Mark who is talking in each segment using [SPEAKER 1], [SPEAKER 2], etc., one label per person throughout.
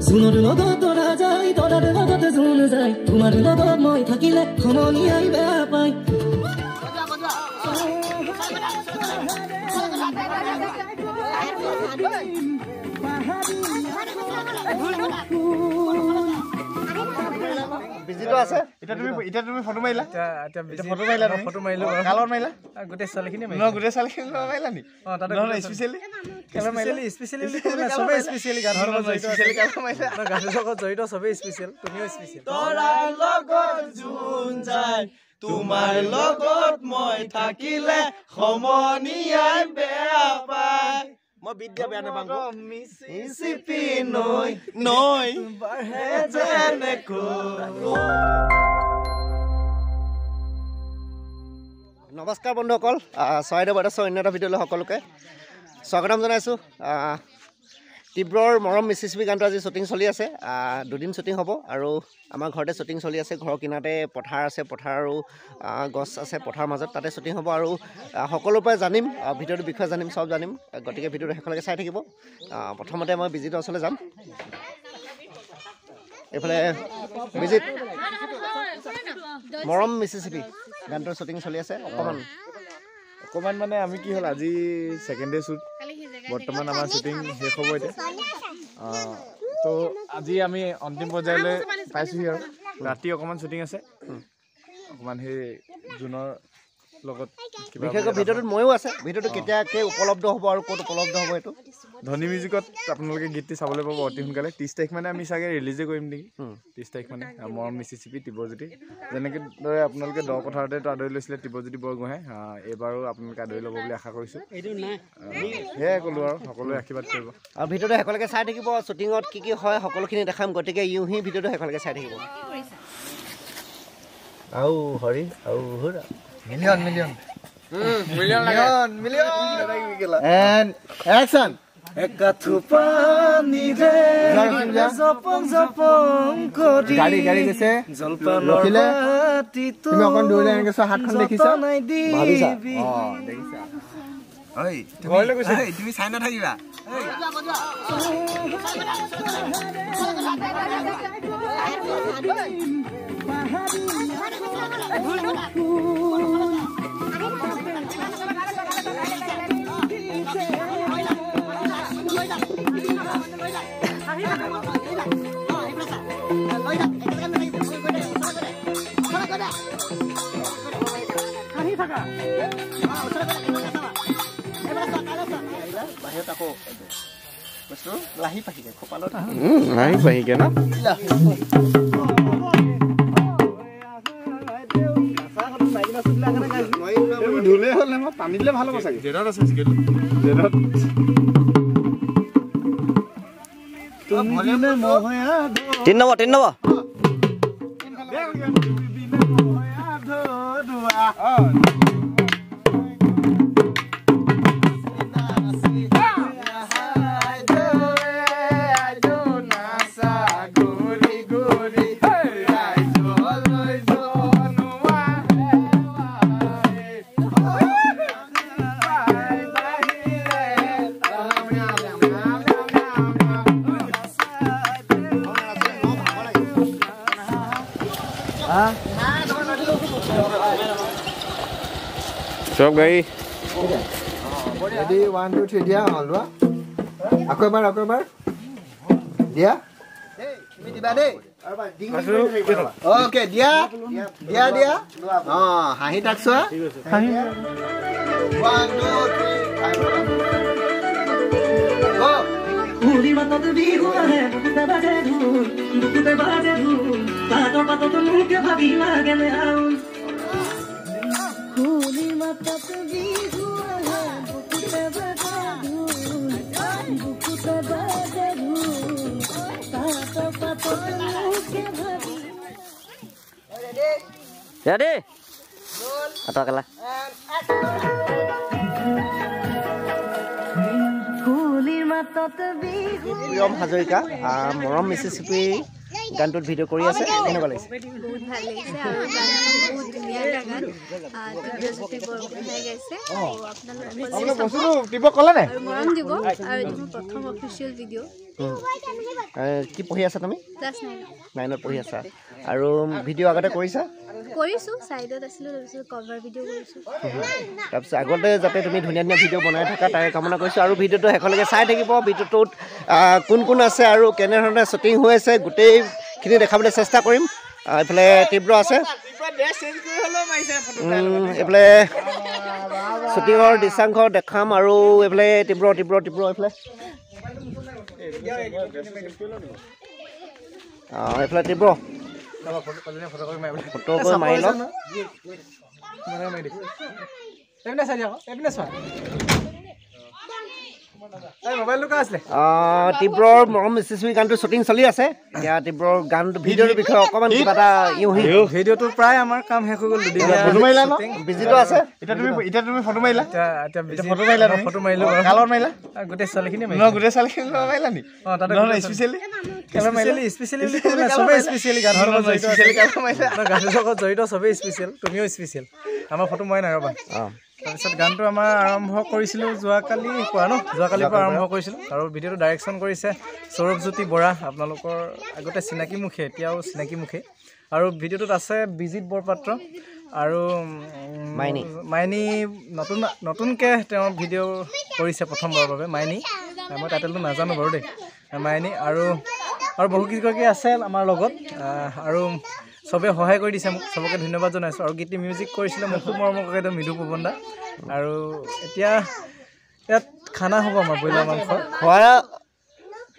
[SPEAKER 1] জুনৰ লগত তৰা যায় তৰাৰ লগতে জুন যায় তোমাৰ লগত মই থাকিলে সমনীয়াই বেয়া পায়
[SPEAKER 2] বিজিটো আছে এটা তুমি ফটো মাৰিলা এটা ফটো মাৰিলা ফটো মাৰিলো কালৰ মাৰিলা গোটে চালখিনি মাৰিলা গোটে চালখিনি মাৰিলা নি তাতে স্পেশালি কালৰ মাৰিলা স্পেশালি সবে স্পেশালি গানৰ লগত স্পেশালি কালৰ মাৰিলা গানৰ লগত জড়িত সবে স্পেশাল তুমিও স্পেশাল তৰাৰ লগত জুন যায় তোমাৰ লগত মই থাকিলে সমনীয়াই বেয়া পায় মই বিদ্যা বেয়া নাপাঙ্গো মিছিপি নৈ নৈ বাঢ়ে যেনেকৈ নমস্কাৰ বন্ধুসকল চৰাইদেউ বাৰদাছৰ অন্য এটা ভিডিঅ'লৈ সকলোকে স্বাগতম জনাইছোঁ তীব্ৰৰ মৰম মিছিচিপি গানটো আজি শ্বুটিং চলি আছে দুদিন শ্বুটিং হ'ব আৰু আমাৰ ঘৰতে শ্বুটিং চলি আছে ঘৰৰ কিনাৰতে পথাৰ আছে পথাৰ আৰু গছ আছে পথাৰৰ মাজত তাতে শ্বুটিং হ'ব আৰু সকলোৰ পৰা জানিম ভিডিঅ'টোৰ বিষয়ে জানিম চব জানিম গতিকে ভিডিঅ'টো শেষলৈকে চাই থাকিব প্ৰথমতে মই বিজিতৰ ওচৰলৈ যাম এইফালে বিজিত মৰম মিছিচিপি গানটোৰ শ্বুটিং চলি আছে অকণমান মানে আমি কি হ'ল আজি ছেকেণ্ড ডে শ্বুট বৰ্তমান আমাৰ শ্বুটিং শেষ হ'ব এতিয়া তো আজি আমি অন্তিম পৰ্যায়লৈ পাইছোঁহি আৰু ৰাতি অকণমান শ্বুটিং আছে অকণমান সেই জুনৰ লগত বিশেষকৈ ভিডিঅ'টোত ময়ো আছে ভিডিঅ'টো কেতিয়াকৈ উপলব্ধ হ'ব আৰু ক'ত উপলব্ধ হ'ব এইটো ধনী মিউজিকত আপোনালোকে গীতটি চাবলৈ পাব অতি সোনকালে 30 তাৰিখ মানে আমি চাগে ৰিলিজে কৰিম নেকি 30 তাৰিখ মানে মৰম মিছিচিপি তীব্ৰজ্যোতি যেনেকৈ দৰে আপোনালোকে দ পথাৰতেতো আদৰি লৈছিলে তীব্ৰজ্যোতি বৰগোহাঁই এইবাৰো আপোনালোকে আদৰি ল'ব বুলি আশা কৰিছোঁ সেয়াই ক'লোঁ আৰু সকলোৱে আশীৰ্বাদ কৰিব আৰু ভিডিঅ'টো শেষলৈকে চাই থাকিব শ্বুটিঙত কি হয় সকলোখিনি দেখাম গতিকে ইউহি ভিডিঅ'টো শেষলৈকে চাই থাকিব আৰু হৰি আৰু হুৰা Million. And action. Ekatupani re zapong kori. Gari gise. Lokile. Tumi okon dole enke so hatkhon dekhisa. Bhabisa. Dekhisa. Oi. Tumi sign na thakiba. Lahi pahike kopalot lahi pahike na ধুলে হল না পানী দিলে ভালো কথা জেৰত আছে জেৰত তুমি নে মহয়া তিন number Stop guy. Ready 1 2 3 dia halwa. Aku ebar. Dia. Ini tiba deh. Oke, dia. Oh, hahi taksa. Hahi. 1 2 3. Go. Uri mata tu bihu hai, bukute baje dhul. Pato tu nuke bhabi lage me aun. Uri mata tu bihu hai, bukute baje dhul. Pato tu nuke bhabi. Ready? Atau kalah. Priyam Hazarika মৰম মিছিচিপি গানটোত video' কৰি আছে কেনেকুৱা লাগিছে বহুত ভাল লাগিছে আৰু গানটো বহুত ধুনীয়া এটা গান তীব্ৰজ্যোতি বৰগোহাঁই গাইছে আপোনালোকে বস্তুটো তীব্ৰ ক'লে নে মৰম দিব আৰু এইটো প্ৰথম অফিচিয়েল ভিডিঅ'
[SPEAKER 3] কি পঢ়ি আছা তুমি ক্লাছ 9ত পঢ়ি আছা আৰু ভিডিঅ' আগতে কৰিছা
[SPEAKER 4] কৰিছো সাইডত আছিল তাৰপিছত কভাৰ ভিডিঅ' কৰিছো
[SPEAKER 3] তাৰপিছত আগতে যাতে তুমি ধুনীয়া ধুনীয়া ভিডিঅ' বনাই থাকা তাৰে কামনা কৰিছোঁ আৰু ভিডিঅ'টো শেষলৈকে চাই থাকিব ভিডিঅ'টোত কোন কোন আছে আৰু কেনেধৰণে শ্বুটিং হৈ আছে গোটেইখিনি দেখাবলৈ চেষ্টা কৰিম এইফালে তীব্ৰ আছে এইফালে শ্বুটিঙৰ দৃশ্যাংশ দেখাম আৰু এইফালে তীব্ৰ এইফালে এইফালে তীব্ৰ ফটো মাৰি লওক তীব্ৰৰ মৰম মিচিমি গানটো শ্বুটিং চলি আছে এতিয়া তীব্ৰৰ গানটো ভিডিঅ'টোৰ বিষয়ে অকণমান কিবা এটা
[SPEAKER 5] ভিডিঅ'টো প্ৰায় আমাৰ কাম শেষ হৈ গ'ল
[SPEAKER 3] ফটো মাৰিলা ন বিজিটো আছে
[SPEAKER 2] এতিয়া তুমি ফটো মাৰিলা
[SPEAKER 5] ফটো মাৰিলো
[SPEAKER 2] কালত মাৰিলা
[SPEAKER 5] গোটেই ছোৱালীখিনি
[SPEAKER 2] গোটেই ছোৱালীখিনি মাৰিলা নি
[SPEAKER 5] স্পেচিয়েলি গানৰ লগত জড়িত চবেই স্পেচিয়েল তুমিও স্পেচিয়েল আমাৰ ফটো মৰাই নাই ৰ'বা তাৰপিছত গানটো আমাৰ আৰম্ভ কৰিছিলোঁ যোৱাকালিৰ পৰা আৰম্ভ কৰিছিলোঁ আৰু ভিডিঅ'টো ডাইৰেকশ্যন কৰিছে সৌৰভজ্যোতি বৰা আপোনালোকৰ আগতে চিনাকি মুখে এতিয়াও চিনাকি মুখে আৰু ভিডিঅ'টোত আছে বিজিত বৰপাত্ৰ আৰু মাইনী নতুনকৈ তেওঁ ভিডিঅ' কৰিছে প্ৰথমবাৰৰ বাবে মাইনী মই টাইটেলটো নাজানো বাৰু দেই মাইনী আৰু বহুকেইগৰাকী আছে আমাৰ লগত আৰু চবে সহায় কৰি দিছে মোক চবকে ধন্যবাদ জনাইছোঁ আৰু গীতটি মিউজিক কৰিছিলে মোক খুব মৰমৰ কাকে মৃদু পৱন দা আৰু এতিয়া ইয়াত খানা হ'ব আমাৰ ব্ৰইলাৰ মাংস
[SPEAKER 3] খোৱা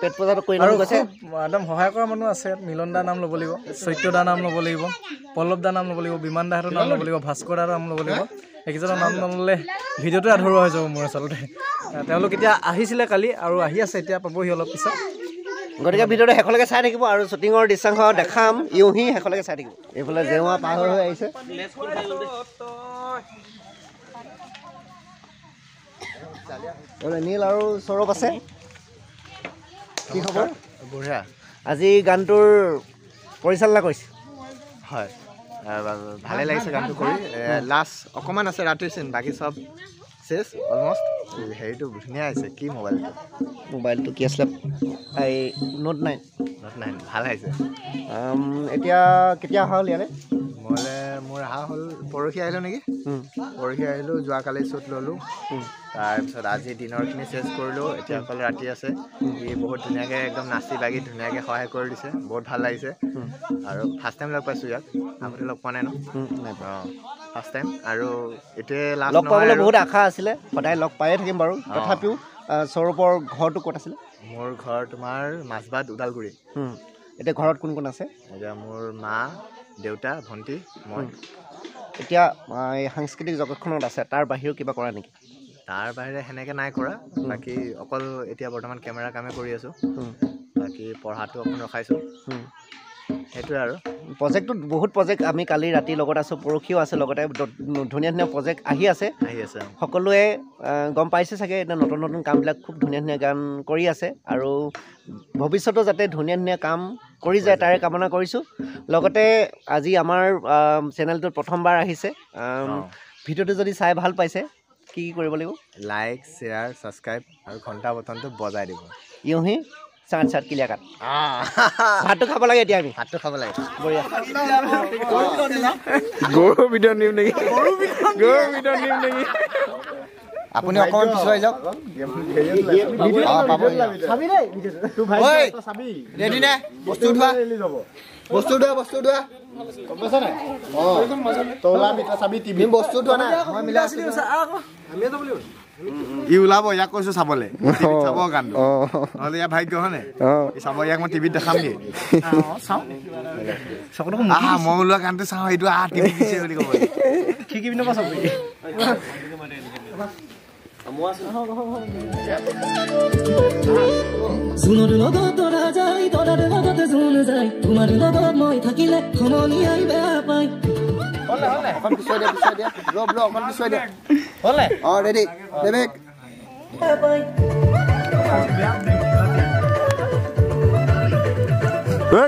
[SPEAKER 3] পেট পূজাটো কৰি
[SPEAKER 5] আৰু একদম সহায় কৰা মানুহ আছে মিলন দাৰ নাম ল'ব লাগিব চৈত্য দাৰ নাম ল'ব লাগিব পল্লৱ দাৰ নাম ল'ব লাগিব বিমান দাহঁতৰ নাম ল'ব লাগিব ভাস্কৰ দাৰ নাম ল'ব লাগিব এইকেইজনৰ নাম নল'লে ভিডিঅ'টো আধৰুৱা হৈ যাব মোৰ আচলতে তেওঁলোক এতিয়া আহিছিলে কালি আৰু আহি আছে এতিয়া পাবহি অলপ পিছত
[SPEAKER 3] গতিকে ভিডিঅ'টো শেষলৈকে চাই থাকিব আৰু শ্বুটিঙৰ দৃশ্যাংশ দেখাম ইউহি শেষলৈকে চাই থাকিব এইফালে জেওৱা পাৰ হৈ আহিছে নীল আৰু সৌৰভ আছে কি খবৰ
[SPEAKER 2] বঢ়িয়া
[SPEAKER 3] আজি গানটোৰ পৰিচালনা কৰিছে
[SPEAKER 2] হয় ভালে লাগিছে গানটো কৰি লাষ্ট অকণমান আছে ৰাতিৰ চিন বাকী চব চেছ অলমষ্ট হেৰিটো ধুনীয়া আহিছে কি
[SPEAKER 3] মোবাইলটো কি আছিলে এই নোট 9
[SPEAKER 2] ভাল আহিছে
[SPEAKER 3] এতিয়া কেতিয়া অহা হ'ল ইয়ালৈ
[SPEAKER 2] মোৰ অহা হ'ল পৰহি আহিলোঁ নেকি পৰহি আহিলোঁ যোৱাকালি শ্বুট ল'লোঁ তাৰপিছত আজি দিনৰখিনি চেছ কৰিলোঁ এতিয়া অকল ৰাতি আছে সি বহুত ধুনীয়াকৈ একদম নাচি বাগি ধুনীয়াকৈ সহায় কৰি দিছে বহুত ভাল লাগিছে আৰু ফাৰ্ষ্ট টাইম লগ পাইছোঁ ইয়াক আগতে লগ পোৱা নাই ন ফাৰ্ষ্ট টাইম আৰু এতিয়া
[SPEAKER 3] লগ পাবলৈ বহুত আশা আছিলে সদায় লগ পায়ে থাকিম বাৰু তথাপিও সৌৰভৰ ঘৰটো ক'ত আছিলে
[SPEAKER 2] মোৰ ঘৰ তোমাৰ মাছবাদ ওদালগুৰি
[SPEAKER 3] এতিয়া ঘৰত কোন কোন আছে
[SPEAKER 2] এতিয়া মোৰ মা দেউতা ভণ্টি মই
[SPEAKER 3] এতিয়া এই সাংস্কৃতিক জগতখনত আছে তাৰ বাহিৰেও কিবা কৰা নেকি
[SPEAKER 2] তাৰ বাহিৰে সেনেকৈ নাই কৰা বাকী অকল এতিয়া বৰ্তমান কেমেৰা কামে কৰি আছোঁ বাকী পঢ়াটো অকণ ৰখাইছোঁ সেইটোৱে আৰু
[SPEAKER 3] প্ৰজেক্টটোত বহুত প্ৰজেক্ট আমি কালি ৰাতি লগত আছোঁ পৰহিও আছে লগতে ধুনীয়া ধুনীয়া প্ৰজেক্ট আহি আছে সকলোৱে গম পাইছে চাগে এতিয়া নতুন নতুন কামবিলাক খুব ধুনীয়া ধুনীয়া গান কৰি আছে আৰু ভৱিষ্যতেও যাতে ধুনীয়া ধুনীয়া কাম কৰি যায় তাৰে কামনা কৰিছোঁ লগতে আজি আমাৰ চেনেলটোত প্ৰথমবাৰ আহিছে ভিডিঅ'টো যদি চাই ভাল পাইছে কি কৰিব লাগিব
[SPEAKER 2] লাইক শ্বেয়াৰ ছাবস্ক্ৰাইব আৰু ঘণ্টা বটনটো বজাই দিব
[SPEAKER 3] ইউহি চাট ক্লিয়াৰ কাট ভাতটো খাব লাগে এতিয়া আমি
[SPEAKER 2] ভাতটো খাব লাগে
[SPEAKER 3] বঢ়িয়া
[SPEAKER 2] গৰু ভিডিঅ' নিম নেকি আপুনি অকণমান পিছুৱাই যাওক ৰেডি নে বস্তু উঠোৱা বস্তু উঠোৱা ই ওলাব ইয়াক কৈছো চাবলৈ চাব গানটো নহ'লে ইয়াৰ ভাগ্য হয়নে চাব ইয়াক মই টিভিত দেখামগে মই ওলোৱা গানটো চাওঁ এইটো টিভিত দিছে বুলি ক'ব
[SPEAKER 1] জোনৰ লগত তৰা যায় তৰাৰ লগতে জোন যায় তোমাৰ লগত মই থাকিলে সমনীয়াই বেয়া পায়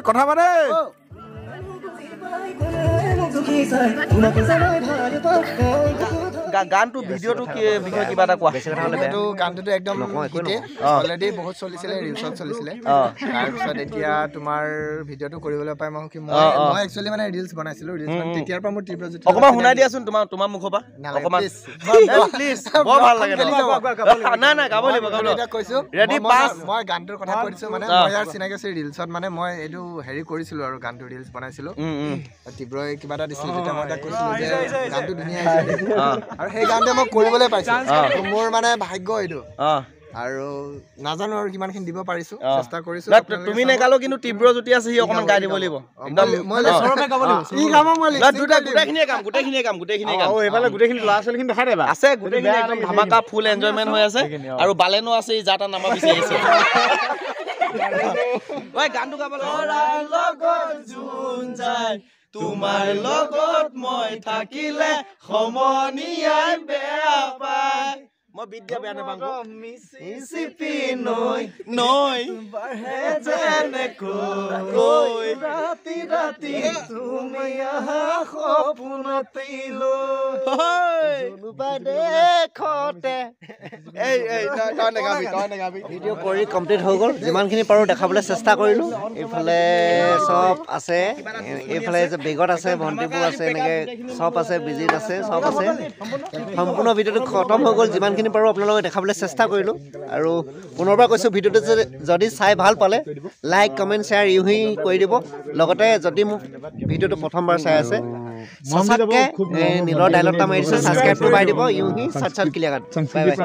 [SPEAKER 2] কথা পাতে
[SPEAKER 1] তোমাকে
[SPEAKER 6] গানটো ভিডিঅ'টো কি বিষয়ে কিবা এটা কোৱা
[SPEAKER 7] এইটো গানটোতো একদম অলৰেডি বহুত চলিছিলে ৰিলছত চলিছিলে তাৰপিছত এতিয়া তোমাৰ ভিডিঅ'টো কৰিবলৈ পাই মই একচুৱেলি মানে ৰিলছ বনাইছিলো ৰিলছ তেতিয়াৰ পৰা মোৰ তীব্ৰজ্যোতি
[SPEAKER 6] অকমান শুনাই দিয়াচোন তোমাৰ মুখৰ পৰা অকমান প্লিজ বৰ ভাল লাগে না গাব লাগিব
[SPEAKER 7] এটা কৈছো
[SPEAKER 6] ৰেডি 5
[SPEAKER 7] মই গানটোৰ কথা কৈ দিছো মানে মই ইয়াৰ চিনাকি আছে ৰিলছত মানে মই এইটো হেৰি কৰিছিলো আৰু গানটো ৰিলছ বনাইছিলো তীব্ৰই কিবা এটা দিছিল তেতিয়া মই তাক কৈছিলো যে গানটো ধুনীয়া হৈছে আৰু সেই গানটো মই কৰিবলৈ পাইছো মোৰ মানে ভাগ্য এইটো আৰু নাজানো আৰু কিমানখিনি দিব পাৰিছো চেষ্টা কৰিছো
[SPEAKER 6] তুমি নেগালো কিন্তু তীব্ৰজ্যোতি আছে সি অকমান গাই দিব লাগিব একদম
[SPEAKER 7] মই সৰবে গাব লাগিব ই গাব মই
[SPEAKER 6] গোটেইখিনিয়ে কাম
[SPEAKER 2] ও এফালে গোটেইখিনি ল'ৰা ছোৱালীখিনি দেখাই দেবা
[SPEAKER 6] আছে গোটেইখিনি একদম ধামাকা ফুল এনজয়মেন্ট হৈ আছে আৰু বালেনো আছে ই যাতা নামা বিচাৰি আছে ওই গানটো গাব লগত জুন যায় তোমাৰ লগত মই থাকিলে সমনিয়াই বেয়া পায় মই বিদ্যা বেয়া নাপাওঁ মিছিপি নৈ বাঢ়ে যেনে কৈ ৰাতি ৰাতি তুমি আহা সপোনতিলো দেখতে
[SPEAKER 3] ভিডিঅ' কৰি কমপ্লিট হৈ গ'ল যিমানখিনি পাৰোঁ দেখাবলৈ চেষ্টা কৰিলোঁ এইফালে চব আছে এইফালে যে বেগত আছে ভণ্টিবোৰ আছে এনেকৈ চব আছে বিজিত আছে চব আছে সম্পূৰ্ণ ভিডিঅ'টো খতম হৈ গ'ল যিমানখিনি পাৰোঁ আপোনালোকে দেখাবলৈ চেষ্টা কৰিলোঁ আৰু পুনৰবাৰ কৈছোঁ ভিডিঅ'টো যদি চাই ভাল পালে লাইক কমেণ্ট শ্বেয়াৰ ইউহি কৰি দিব লগতে যদি মোক ভিডিঅ'টো প্ৰথমবাৰ চাই আছে সঁচাকৈ নীলৰ ডাইলগ এটা মাৰি দিছে ছাবস্ক্ৰাইবটো পাই দিব ইউহি চাট ক্লিয়াৰ বাই বাই